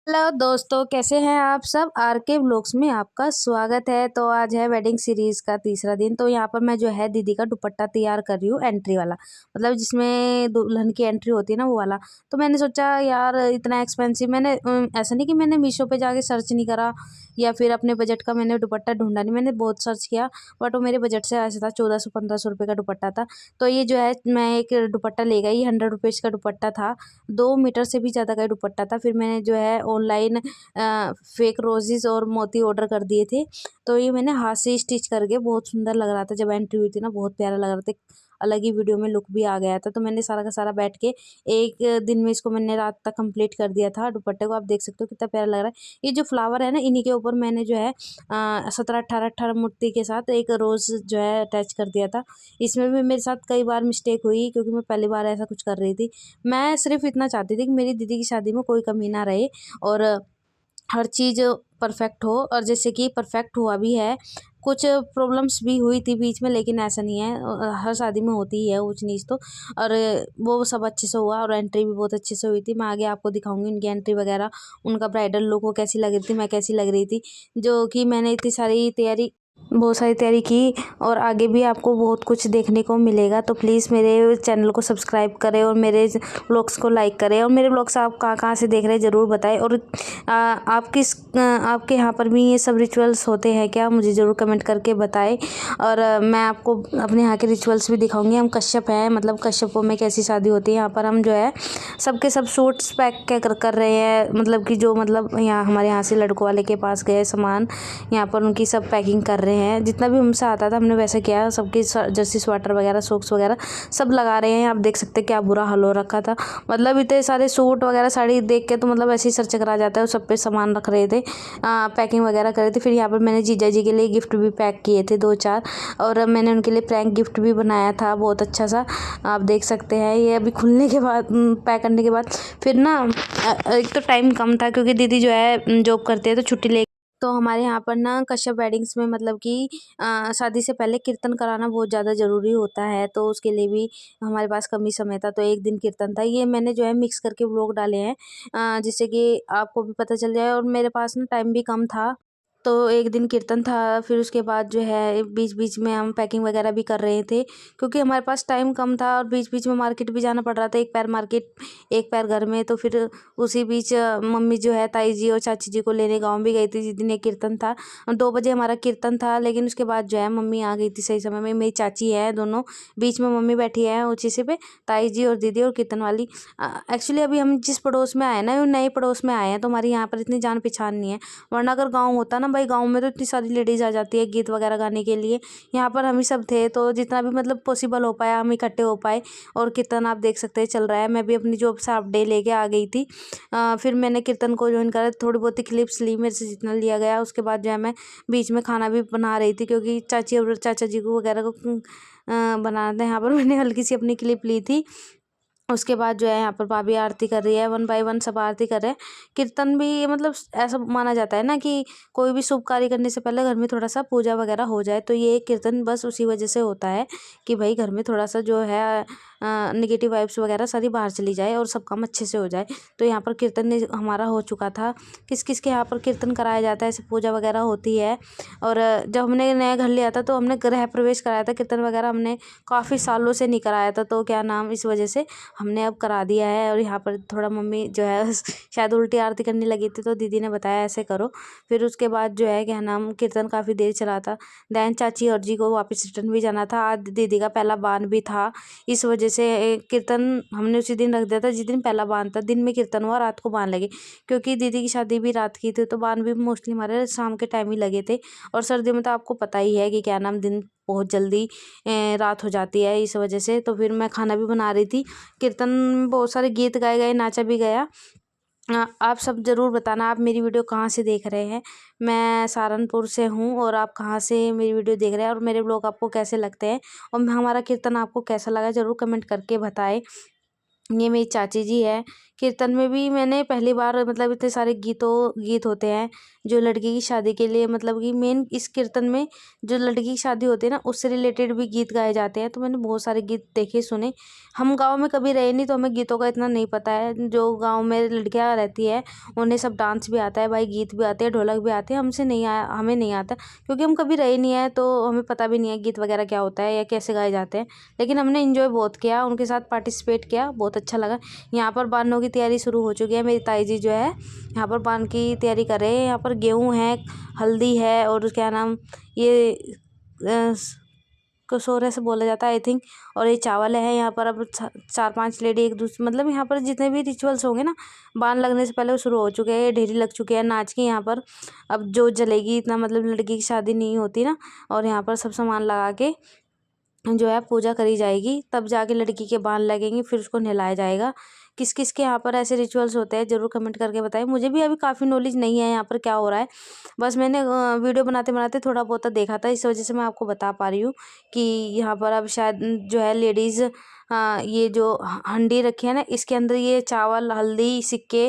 Hello दोस्तों, कैसे हैं आप सब। आर के व्लॉग्स में आपका स्वागत है। तो आज है वेडिंग सीरीज़ का तीसरा दिन। तो यहाँ पर मैं जो है दीदी का दुपट्टा तैयार कर रही हूँ, एंट्री वाला, मतलब जिसमें दुल्हन की एंट्री होती है ना, वो वाला। तो मैंने सोचा यार इतना एक्सपेंसिव, मैंने ऐसा नहीं कि मैंने मीशो पे जाके सर्च नहीं करा या फिर अपने बजट का मैंने दुपट्टा ढूंढा नहीं, मैंने बहुत सर्च किया। बट वो मेरे बजट से ऐसा था, 1400-1500 रुपये का दुपट्टा था। तो ये जो है मैं एक दुपट्टा ले गई, 100 रुपीज़ का दुपट्टा था, 2 मीटर से भी ज़्यादा का दुपट्टा था। फिर मैंने जो है ऑनलाइन फेक रोजेस और मोती ऑर्डर कर दिए थे। तो ये मैंने हाथ से स्टिच करके, बहुत सुंदर लग रहा था जब एंट्री हुई थी ना, बहुत प्यारा लग रहा था, अलग ही वीडियो में लुक भी आ गया था। तो मैंने सारा का सारा बैठ के एक दिन में इसको मैंने रात तक कंप्लीट कर दिया था। दुपट्टे को आप देख सकते हो कितना प्यारा लग रहा है। ये जो फ्लावर है ना, इन्हीं के ऊपर मैंने जो है 17-18 मूर्ति के साथ एक रोज़ जो है अटैच कर दिया था। इसमें भी मेरे साथ कई बार मिस्टेक हुई, क्योंकि मैं पहली बार ऐसा कुछ कर रही थी। मैं सिर्फ इतना चाहती थी कि मेरी दीदी की शादी में कोई कमी ना रहे और हर चीज़ परफेक्ट हो, और जैसे कि परफेक्ट हुआ भी है। कुछ प्रॉब्लम्स भी हुई थी बीच में, लेकिन ऐसा नहीं है, हर शादी में होती ही है ऊंच नीच तो। और वो सब अच्छे से हुआ और एंट्री भी बहुत अच्छे से हुई थी। मैं आगे आपको दिखाऊंगी उनकी एंट्री वगैरह, उनका ब्राइडल लुक वो कैसी लग रही थी, मैं कैसी लग रही थी। जो कि मैंने इतनी सारी तैयारी, बहुत सारी तैयारी की, और आगे भी आपको बहुत कुछ देखने को मिलेगा। तो प्लीज़ मेरे चैनल को सब्सक्राइब करें और मेरे व्लॉग्स को लाइक करें, और मेरे व्लॉग्स आप कहाँ कहाँ से देख रहे हैं ज़रूर बताएं। और आपके यहाँ पर भी ये सब रिचुअल्स होते हैं क्या, मुझे ज़रूर कमेंट करके बताएं। और मैं आपको अपने यहाँ के रिचुअल्स भी दिखाऊंगी। हम कश्यप हैं, मतलब कश्यपों में कैसी शादी होती है। यहाँ पर हम जो है सबके सब सूट्स पैक कर रहे हैं, मतलब कि जो मतलब यहाँ हमारे यहाँ से लड़कों वाले के पास गए सामान, यहाँ पर उनकी सब पैकिंग कर रहे हैं। जितना भी हमसे आता था हमने वैसे किया, सबकी जर्सी स्वेटर वगैरह, सॉक्स वगैरह सब लगा रहे हैं। आप देख सकते हैं क्या बुरा हाल हो रखा था, मतलब इतने सारे सूट वगैरह साड़ी देख के तो मतलब ऐसे ही सर चकरा जाता है। सब पे सामान रख रहे थे, पैकिंग वगैरह कर रहे थे। फिर यहाँ पर मैंने जीजा जी के लिए गिफ्ट भी पैक किए थे 2-4, और मैंने उनके लिए प्रैंक गिफ्ट भी बनाया था बहुत अच्छा सा, आप देख सकते हैं। ये अभी खुलने के बाद, पैक करने के बाद फिर ना एक तो टाइम कम था, क्योंकि दीदी जो है जॉब करते हैं तो छुट्टी ले। तो हमारे यहाँ पर ना कश्यप वेडिंग्स में मतलब कि शादी से पहले कीर्तन कराना बहुत ज़्यादा ज़रूरी होता है। तो उसके लिए भी हमारे पास कम ही समय था, तो एक दिन कीर्तन था। ये मैंने जो है मिक्स करके व्लॉग डाले हैं, जिससे कि आपको भी पता चल जाए, और मेरे पास ना टाइम भी कम था। तो एक दिन कीर्तन था, फिर उसके बाद जो है बीच बीच में हम पैकिंग वगैरह भी कर रहे थे, क्योंकि हमारे पास टाइम कम था, और बीच बीच में मार्केट भी जाना पड़ रहा था। एक पैर मार्केट, एक पैर घर में। तो फिर उसी बीच मम्मी जो है ताई जी और चाची जी को लेने गाँव भी गई थी, जिस दिन एक कीर्तन था। 2 बजे हमारा कीर्तन था, लेकिन उसके बाद जो है मम्मी आ गई थी सही समय में। मेरी चाची है दोनों, बीच में मम्मी बैठी है ऊँची से पे, ताई जी और दीदी और कीर्तन वाली। एक्चुअली अभी हम जिस पड़ोस में आए ना, वो नए पड़ोस में आए हैं, तो हमारी यहाँ पर इतनी जान पहचान नहीं है। वरना अगर गाँव होता ना भाई, गाँव में तो इतनी सारी लेडीज़ आ जाती है गीत वगैरह गाने के लिए। यहाँ पर हम ही सब थे, तो जितना भी मतलब पॉसिबल हो पाया हम इकट्ठे हो पाए। और कीर्तन आप देख सकते हैं चल रहा है। मैं भी अपनी जॉब से हाफ डे लेके आ गई थी। फिर मैंने कीर्तन को ज्वाइन करा, थोड़ी बहुत ही क्लिप्स ली मेरे से जितना लिया गया। उसके बाद जो है मैं बीच में खाना भी बना रही थी, क्योंकि चाची और चाचा जी को वगैरह को बनाना था। यहाँ पर मैंने हल्की सी अपनी क्लिप ली थी। उसके बाद जो है यहाँ पर भाभी आरती कर रही है, 1 बाय 1 सब आरती कर रहे हैं। कीर्तन भी मतलब ऐसा माना जाता है ना कि कोई भी शुभ कार्य करने से पहले घर में थोड़ा सा पूजा वगैरह हो जाए। तो ये कीर्तन बस उसी वजह से होता है कि भाई घर में थोड़ा सा जो है नेगेटिव वाइब्स वगैरह सारी बाहर चली जाए और सब काम अच्छे से हो जाए। तो यहाँ पर कीर्तन ने हमारा हो चुका था। किस किस के यहाँ पर कीर्तन कराया जाता है, ऐसे पूजा वगैरह होती है। और जब हमने नया घर लिया था तो हमने गृह प्रवेश कराया था, कीर्तन वगैरह हमने काफ़ी सालों से नहीं कराया था। तो क्या नाम, इस वजह से हमने अब करा दिया है। और यहाँ पर थोड़ा मम्मी जो है शायद उल्टी आरती करने लगी थी, तो दीदी ने बताया ऐसे करो। फिर उसके बाद जो है क्या नाम, कीर्तन काफ़ी देर चला था। दैन चाची और जी को वापस रिटर्न भी जाना था। आज दीदी का पहला बान भी था, इस वजह से कीर्तन हमने उसी दिन रख दिया था जिस दिन पहला बान था। दिन में कीर्तन हुआ, रात को बान लगे, क्योंकि दीदी की शादी भी रात की थी, तो बान भी मोस्टली हमारे शाम के टाइम ही लगे थे। और सर्दियों में तो आपको पता ही है कि क्या नाम, दिन बहुत जल्दी रात हो जाती है, इस वजह से। तो फिर मैं खाना भी बना रही थी। कीर्तन में बहुत सारे गीत गाए गए, नाचा भी गया। आप सब ज़रूर बताना आप मेरी वीडियो कहाँ से देख रहे हैं। मैं सहारनपुर से हूँ, और आप कहाँ से मेरी वीडियो देख रहे हैं, और मेरे ब्लॉग आपको कैसे लगते हैं, और हमारा कीर्तन आपको कैसा लगा ज़रूर कमेंट करके बताएं। ये मेरी चाची जी है, कीर्तन में भी मैंने पहली बार मतलब इतने सारे गीत होते हैं जो लड़की की शादी के लिए, मतलब कि मेन इस कीर्तन में जो लड़की की शादी होती है ना उससे रिलेटेड भी गीत गाए जाते हैं। तो मैंने बहुत सारे गीत देखे सुने। हम गांव में कभी रहे नहीं तो हमें गीतों का इतना नहीं पता है। जो गांव में लड़कियां रहती है उन्हें सब डांस भी आता है भाई, गीत भी आते हैं, ढोलक भी आते हैं। हमसे नहीं आया, हमें नहीं आता क्योंकि हम कभी रहे नहीं है, तो हमें पता भी नहीं है गीत वगैरह क्या होता है या कैसे गाए जाते हैं। लेकिन हमने इंजॉय बहुत किया, उनके साथ पार्टिसिपेट किया, बहुत अच्छा लगा। यहाँ पर बानों की तैयारी शुरू हो चुकी है। मेरी ताई जी जो है यहाँ पर बान की तैयारी कर रहे हैं। यहाँ पर गेहूँ है, हल्दी है और क्या नाम ये कसोरे से बोला जाता है आई थिंक, और ये चावल है। यहाँ पर अब 4-5 लेडी एक दूसरे, मतलब यहाँ पर जितने भी रिचुअल्स होंगे ना बान लगने से पहले वो शुरू हो चुके हैं। ढेरी लग चुके हैं नाच की। यहाँ पर अब जो जलेगी इतना, मतलब लड़की की शादी नहीं होती ना, और यहाँ पर सब सामान लगा के जो है पूजा करी जाएगी, तब जाके लड़की के बाल लगेंगे, फिर उसको नहलाया जाएगा। किस किस के यहाँ पर ऐसे रिचुअल्स होते हैं ज़रूर कमेंट करके बताएं। मुझे भी अभी काफ़ी नॉलेज नहीं है यहाँ पर क्या हो रहा है। बस मैंने वीडियो बनाते बनाते थोड़ा बहुत देखा था, इस वजह से मैं आपको बता पा रही हूँ कि यहाँ पर अब शायद जो है लेडीज़ ये जो हंडी रखी है ना इसके अंदर ये चावल, हल्दी, सिक्के,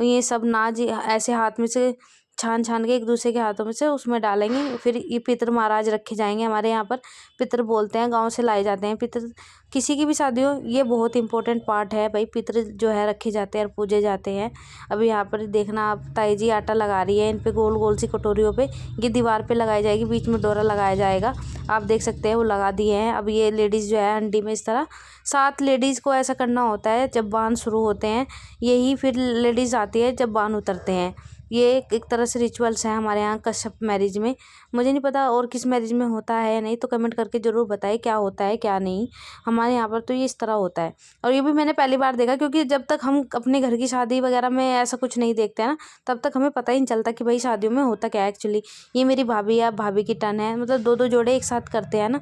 ये सब नाज ऐसे हाथ में से छान छान के एक दूसरे के हाथों में से उसमें डालेंगे। फिर ये पितर महाराज रखे जाएंगे। हमारे यहाँ पर पितर बोलते हैं, गांव से लाए जाते हैं पितर। किसी की भी शादी हो ये बहुत इंपॉर्टेंट पार्ट है भाई, पितर जो है रखे जाते हैं और पूजे जाते हैं। अभी यहाँ पर देखना आप, ताई जी आटा लगा रही है इन पे गोल गोल सी कटोरियों पे। ये दीवार पे लगाई जाएगी, बीच में डोरा लगाया जाएगा। आप देख सकते हैं वो लगा दिए हैं। अब ये लेडीज़ जो है हंडी में इस तरह 7 लेडीज़ को ऐसा करना होता है जब बान शुरू होते हैं। यही फिर लेडीज़ आती है जब बान उतरते हैं। ये एक तरह से रिचुअल्स है हमारे यहाँ कश्यप मैरिज में। मुझे नहीं पता और किस मैरिज में होता है या नहीं, तो कमेंट करके ज़रूर बताएं क्या होता है क्या नहीं। हमारे यहाँ पर तो ये इस तरह होता है, और ये भी मैंने पहली बार देखा, क्योंकि जब तक हम अपने घर की शादी वगैरह में ऐसा कुछ नहीं देखते हैं ना तब तक हमें पता ही नहीं चलता कि भाई शादियों में होता क्या है एक्चुअली। ये मेरी भाभी या भाभी की टर्न है, मतलब 2-2 जोड़े एक साथ करते हैं ना।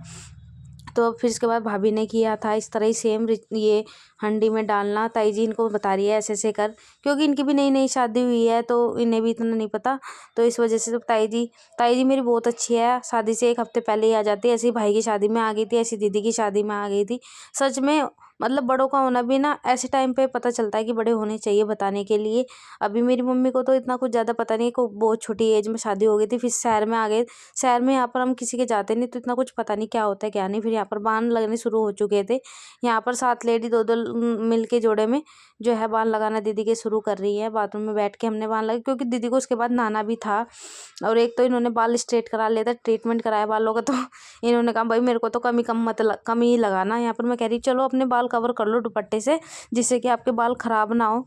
तो फिर इसके बाद भाभी ने किया था इस तरह ही सेम ये हंडी में डालना। ताई जी इनको बता रही है ऐसे ऐसे कर, क्योंकि इनकी भी नई नई शादी हुई है तो इन्हें भी इतना नहीं पता। तो इस वजह से तो ताई जी मेरी बहुत अच्छी है। शादी से 1 हफ्ते पहले ही आ जाती है। ऐसी भाई की शादी में आ गई थी, ऐसी दीदी की शादी में आ गई थी। सच में मतलब बड़ों का होना भी ना ऐसे टाइम पे पता चलता है कि बड़े होने चाहिए बताने के लिए। अभी मेरी मम्मी को तो इतना कुछ ज़्यादा पता नहीं, को बहुत छोटी एज में शादी हो गई थी, फिर शहर में आ गए। शहर में यहाँ पर हम किसी के जाते नहीं तो इतना कुछ पता नहीं क्या होता है क्या नहीं। फिर यहाँ पर बाण लगने शुरू हो चुके थे। यहाँ पर 7 लेडी 2-2 मिल के जोड़े में जो है बाण लगाना दीदी के शुरू कर रही है। बाथरूम में बैठ के हमने बाण लगा, क्योंकि दीदी को उसके बाद नहाना भी था। और एक तो इन्होंने बाल स्ट्रेट करा लिया था, ट्रीटमेंट कराया बालों का। तो इन्होंने कहा भाई मेरे को तो कम ही लगाना। यहाँ पर मैं कह रही चलो अपने बाल कवर कर लो दुपट्टे से, जिससे कि आपके बाल ख़राब ना हो।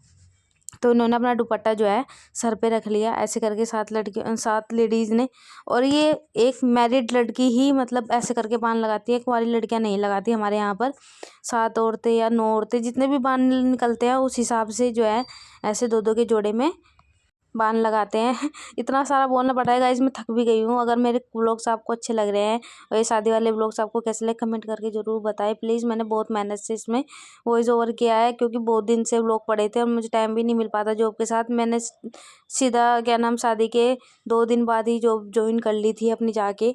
तो इन्होंने अपना दुपट्टा जो है सर पे रख लिया। ऐसे करके 7 लेडीज़ ने। और ये एक मैरिड लड़की ही मतलब ऐसे करके बाण लगाती है, कुंवारी लड़कियां नहीं लगाती हमारे यहाँ पर। 7 औरतें या 9 औरतें जितने भी बाण निकलते हैं उस हिसाब से जो है ऐसे 2-2 के जोड़े में बाण लगाते हैं। इतना सारा बोलना पड़ेगा, इसमें थक भी गई हूँ। अगर मेरे व्लॉग्स आपको अच्छे लग रहे हैं और ये शादी वाले व्लॉग्स आपको कैसे लगे कमेंट करके ज़रूर बताएं प्लीज़। मैंने बहुत मेहनत से इसमें वॉइस ओवर किया है, क्योंकि बहुत दिन से व्लॉग पड़े थे और मुझे टाइम भी नहीं मिल पाता जॉब के साथ। मैंने सीधा क्या नाम शादी के 2 दिन बाद ही जॉब ज्वाइन कर ली थी अपनी जाके,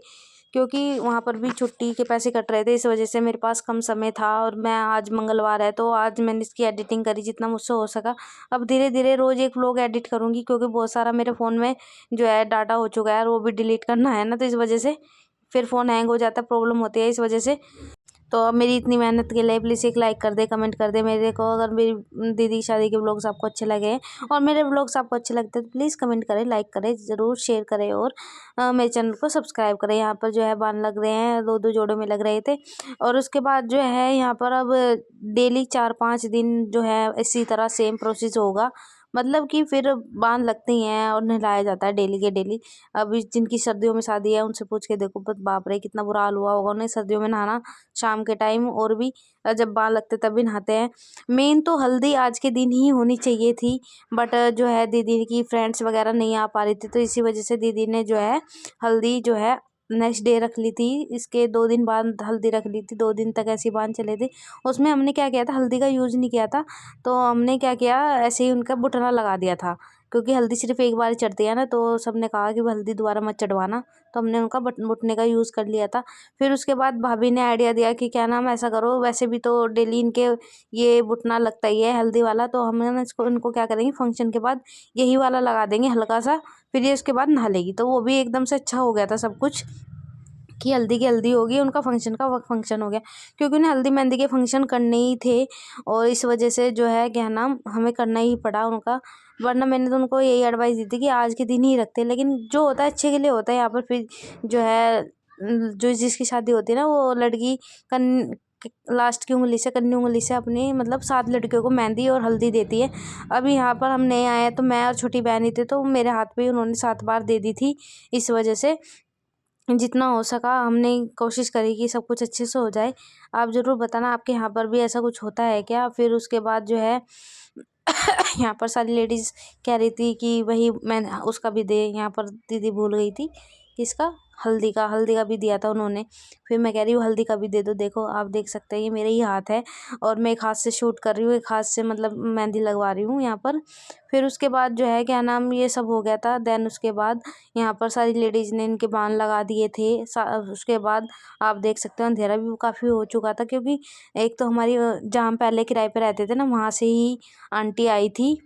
क्योंकि वहाँ पर भी छुट्टी के पैसे कट रहे थे। इस वजह से मेरे पास कम समय था, और मैं आज मंगलवार है तो आज मैंने इसकी एडिटिंग करी जितना मुझसे हो सका। अब धीरे धीरे रोज़ एक व्लॉग एडिट करूँगी, क्योंकि बहुत सारा मेरे फ़ोन में जो है डाटा हो चुका है और वो भी डिलीट करना है ना, तो इस वजह से फिर फ़ोन हैंग हो जाता है, प्रॉब्लम होती है इस वजह से। तो अब मेरी इतनी मेहनत के लिए प्लीज़ एक लाइक कर दे, कमेंट कर दे मेरे को। अगर मेरी दीदी की शादी के व्लॉग्स आपको अच्छे लगे हैं और मेरे व्लॉग्स आपको अच्छे लगते हैं तो प्लीज़ कमेंट करें, लाइक करें, ज़रूर शेयर करें, और मेरे चैनल को सब्सक्राइब करें। यहाँ पर जो है बाण लग रहे हैं, 2-2 जोड़ों में लग रहे थे। और उसके बाद जो है यहाँ पर अब डेली 4-5 दिन जो है इसी तरह सेम प्रोसेस होगा, मतलब कि फिर बाण लगती हैं और नहलाया जाता है डेली के डेली। अभी जिनकी सर्दियों में शादी है उनसे पूछ के देखो, बाप रे कितना बुरा हाल हुआ होगा उन्हें सर्दियों में नहाना शाम के टाइम, और भी जब बाल लगते तब भी नहाते हैं। मेन तो हल्दी आज के दिन ही होनी चाहिए थी, बट जो है दीदी की फ्रेंड्स वगैरह नहीं आ पा रही थी, तो इसी वजह से दीदी ने जो है हल्दी जो है नेक्स्ट डे रख ली थी। इसके 2 दिन बाद हल्दी रख ली थी, 2 दिन तक ऐसे ही बांध चले थे। उसमें हमने क्या किया था, हल्दी का यूज़ नहीं किया था, तो हमने क्या किया ऐसे ही उनका बुटना लगा दिया था। क्योंकि हल्दी सिर्फ एक बार ही चढ़ती है ना, तो सबने कहा कि हल्दी दोबारा मत चढ़वाना, तो हमने उनका बुटने का यूज़ कर लिया था। फिर उसके बाद भाभी ने आइडिया दिया कि क्या नाम ऐसा करो, वैसे भी तो डेली इनके ये बुटना लगता ही है हल्दी वाला, तो हम ना इनको क्या करेंगे, फंक्शन के बाद यही वाला लगा देंगे हल्का सा, फिर ये उसके बाद नहा लेगी। तो वो भी एकदम से अच्छा हो गया था सब कुछ, कि हल्दी की हल्दी होगी, उनका फंक्शन का फंक्शन हो गया, क्योंकि उन्हें हल्दी मेहंदी के फंक्शन करने ही थे, और इस वजह से जो है क्या नाम हमें करना ही पड़ा उनका। वरना मैंने तो उनको यही एडवाइस दी थी कि आज के दिन ही रखते, लेकिन जो होता है अच्छे के लिए होता है। यहाँ पर फिर जो है जो जिसकी शादी होती है ना, वो लड़की कन लास्ट की उंगली से, कन्नी उंगली से अपनी मतलब 7 लड़कियों को मेहंदी और हल्दी देती है। अभी यहाँ पर हम नए आए तो मैं और छोटी बहन ही थे, तो मेरे हाथ पे ही उन्होंने 7 बार दे दी थी। इस वजह से जितना हो सका हमने कोशिश करी कि सब कुछ अच्छे से हो जाए। आप ज़रूर बताना आपके यहाँ पर भी ऐसा कुछ होता है क्या? फिर उसके बाद जो है यहाँ पर सारी लेडीज़ कह रही थी कि वही मैं उसका भी दे, यहाँ पर दीदी भूल गई थी किसका, हल्दी का भी दिया था उन्होंने। फिर मैं कह रही हूँ हल्दी का भी दे दो, देखो आप देख सकते हैं ये मेरे ही हाथ है, और मैं एक हाथ से शूट कर रही हूँ, एक हाथ से मतलब मेहंदी लगवा रही हूँ यहाँ पर। फिर उसके बाद जो है क्या नाम ये सब हो गया था। देन उसके बाद यहाँ पर सारी लेडीज़ ने इनके बाण लगा दिए थे। उसके बाद आप देख सकते हो अंधेरा भी काफ़ी हो चुका था, क्योंकि एक तो हमारी जहाँ हम पहले किराए पे रहते थे ना, वहाँ से ही आंटी आई थी।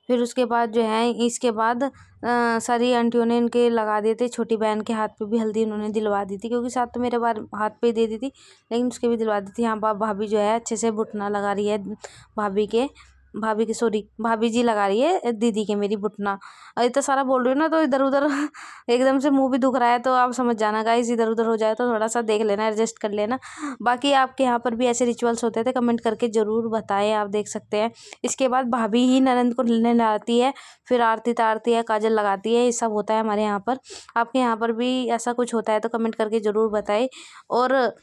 फिर उसके बाद जो है इसके बाद सारी आंटियों ने इनके लगा दिए थे। छोटी बहन के हाथ पे भी हल्दी उन्होंने दिलवा दी थी, क्योंकि साथ तो मेरे बार हाथ पे ही दे दी थी, लेकिन उसके भी दिलवा दी थी। यहाँ भाभी जो है अच्छे से बुटना लगा रही है, भाभी के सॉरी भाभी जी लगा रही है दीदी के मेरी बुटना। और इतना सारा बोल रही हूँ ना, तो इधर उधर एकदम से मुंह भी दुख रहा है, तो आप समझ जाना गाइस, इधर उधर हो जाए तो थोड़ा सा देख लेना, एडजस्ट कर लेना। बाकी आपके यहाँ पर भी ऐसे रिचुअल्स होते थे, कमेंट करके ज़रूर बताएं। आप देख सकते हैं इसके बाद भाभी ही ननंद को नहलाती है, फिर आरती तारती है, काजल लगाती है, ये सब होता है हमारे यहाँ पर। आपके यहाँ पर भी ऐसा कुछ होता है तो कमेंट करके ज़रूर बताएं। और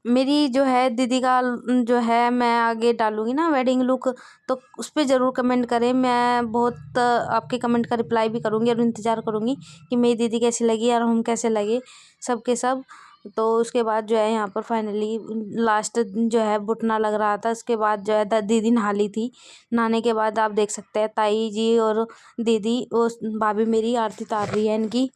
मेरी जो है दीदी का जो है मैं आगे डालूंगी ना वेडिंग लुक, तो उस पर ज़रूर कमेंट करें। मैं बहुत आपके कमेंट का रिप्लाई भी करूँगी और इंतज़ार करूँगी कि मेरी दीदी कैसी लगी और हम कैसे लगे सब के सब। तो उसके बाद जो है यहाँ पर फाइनली लास्ट जो है बुटना लग रहा था, उसके बाद जो है दीदी नहा ली थी। नहाने के बाद आप देख सकते हैं ताई जी और दीदी वो भाभी मेरी आरती उतार रही है इनकी,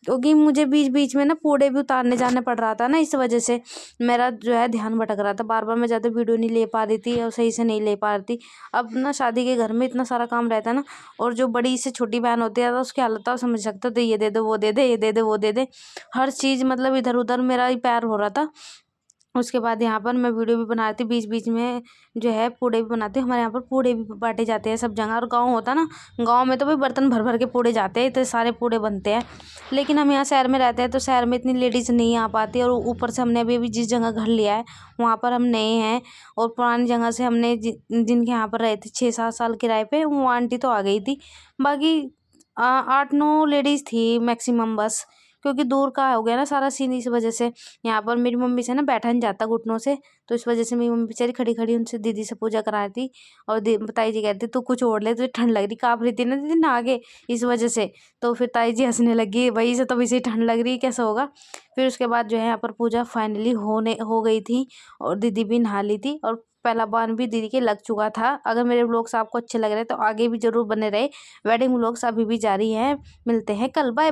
क्योंकि मुझे बीच बीच में ना पूड़े भी उतारने जाने पड़ रहा था ना, इस वजह से मेरा जो है ध्यान भटक रहा था। बार बार मैं ज़्यादा वीडियो नहीं ले पा रही थी और सही से नहीं ले पा रही थी। अब ना शादी के घर में इतना सारा काम रहता है ना, और जो बड़ी से छोटी बहन होती है तो उसकी हालत आप समझ सकते हो, तो ये दे दो वो दे दे, ये दे दे वो दे दे, हर चीज़ मतलब इधर उधर मेरा ही पैर हो रहा था। उसके बाद यहाँ पर मैं वीडियो भी बना रही थी, बीच बीच में जो है पूड़े भी बनाती हूँ। हमारे यहाँ पर पूड़े भी बांटे जाते हैं सब जगह, और गांव होता है ना, गांव में तो भाई बर्तन भर भर के पूड़े जाते हैं, इतने सारे पूड़े बनते हैं। लेकिन हम यहाँ शहर में रहते हैं, तो शहर में इतनी लेडीज़ नहीं आ पाती, और ऊपर से हमने अभी अभी जिस जगह घर लिया है वहाँ पर हम नए हैं, और पुरानी जगह से हमने जिनके यहाँ पर रहे थे 6-7 साल किराए पे, वो आंटी तो आ गई थी। बाकी 8-9 लेडीज़ थी मैक्सिमम बस, क्योंकि दूर का हो गया ना सारा सीन, इस वजह से। यहाँ पर मेरी मम्मी से ना बैठा नहीं जाता घुटनों से, तो इस वजह से मेरी मम्मी बेचारी खड़ी खड़ी उनसे दीदी से पूजा करा रही थी। और ताई जी कहती तू कुछ ओढ़ ले, तुझे ठंड लग रही, काँप रही थी ना दीदी नहा के, इस वजह से। तो फिर ताई जी हंसने लगी, वही से तो वैसे ही ठंड लग रही, कैसा होगा। फिर उसके बाद जो है यहाँ पर पूजा फाइनली हो गई थी, और दीदी भी नहा ली थी, और पहला बार भी दीदी के लग चुका था। अगर मेरे व्लॉग्स आपको अच्छे लग रहे हैं तो आगे भी जरूर बने रहे। वेडिंग व्लॉग्स अभी भी जारी हैं। मिलते हैं कल, बाय बाय।